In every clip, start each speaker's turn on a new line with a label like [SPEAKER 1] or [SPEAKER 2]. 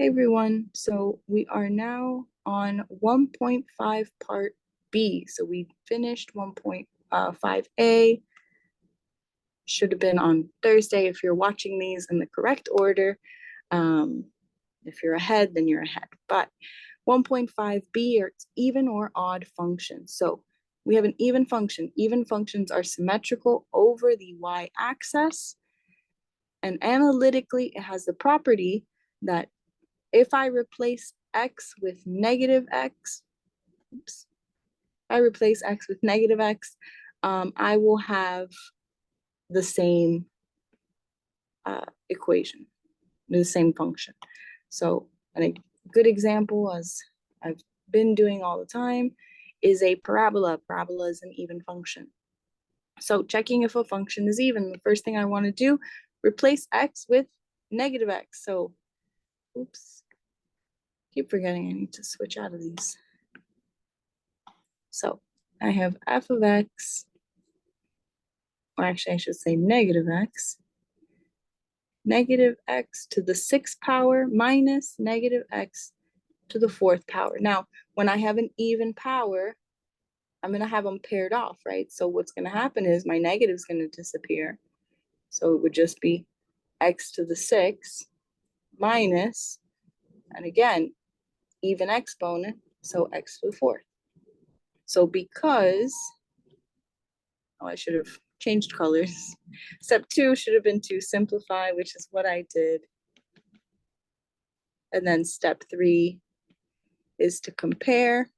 [SPEAKER 1] Hey everyone, so we are now on 1.5 part B. So we finished 1.5A. Should have been on Thursday if you're watching these in the correct order. If you're ahead, then you're ahead. But 1.5B are even or odd functions. So we have an even function. Even functions are symmetrical over the y-axis. And analytically, it has the property that if I replace x with negative x, I will have the same equation, the same function. So a good example, as I've been doing all the time, is a parabola. Parabola is an even function. So checking if a function is even, the first thing I want to do, replace x with negative x. So, oops. Keep forgetting I need to switch out of these. So I have f of x, or actually I should say negative x to the 6th power minus negative x to the 4th power. Now, when I have an even power, I'm going to have them paired off, right? So what's going to happen is my negative is going to disappear. So it would just be x to the 6 minus, and again, even exponent, so x to the 4th. So because, I should have changed colors. Step 2 should have been to simplify, which is what I did. And then step 3 is to compare.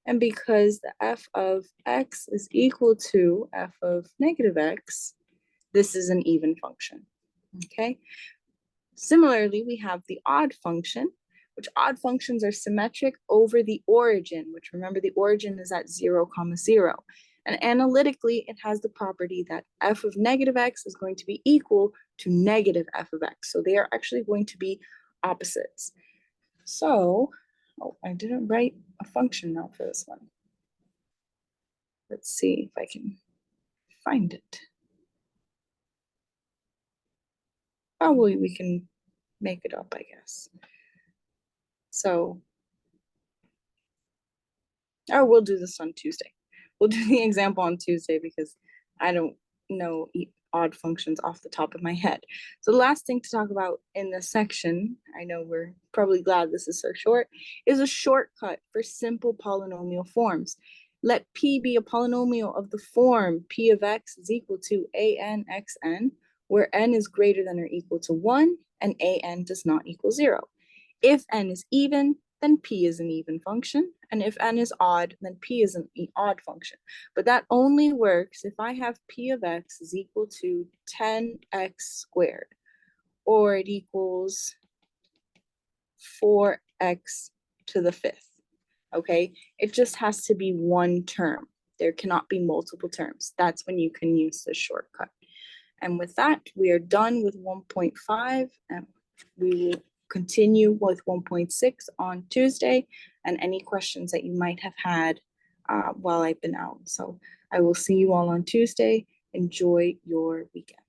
[SPEAKER 1] And because the f of x is equal to f of negative x, this is an even function, okay? Similarly, we have the odd function, which odd functions are symmetric over the origin, which remember the origin is at 0, 0. And analytically, it has the property that f of negative x is going to be equal to negative f of x. So they are actually going to be opposites. So, oh, I didn't write a function now for this one. Let's see if I can find it. Probably we can make it up, I guess. So, or we'll do this on Tuesday. We'll do the example on Tuesday because I don't know odd functions off the top of my head. So the last thing to talk about in this section, I know we're probably glad this is so short, is a shortcut for simple polynomial forms. Let P be a polynomial of the form P of x is equal to an xn, where n is greater than or equal to 1 and an does not equal 0. If n is even, then P is an even function. And if n is odd, then P is an odd function. But that only works if I have P of x is equal to 10x squared, or it equals 4x to the 5th, okay? It just has to be one term. There cannot be multiple terms. That's when you can use the shortcut. And with that, we are done with 1.5, and we will continue with 1.6 on Tuesday, and any questions that you might have had while I've been out. So I will see you all on Tuesday. Enjoy your weekend.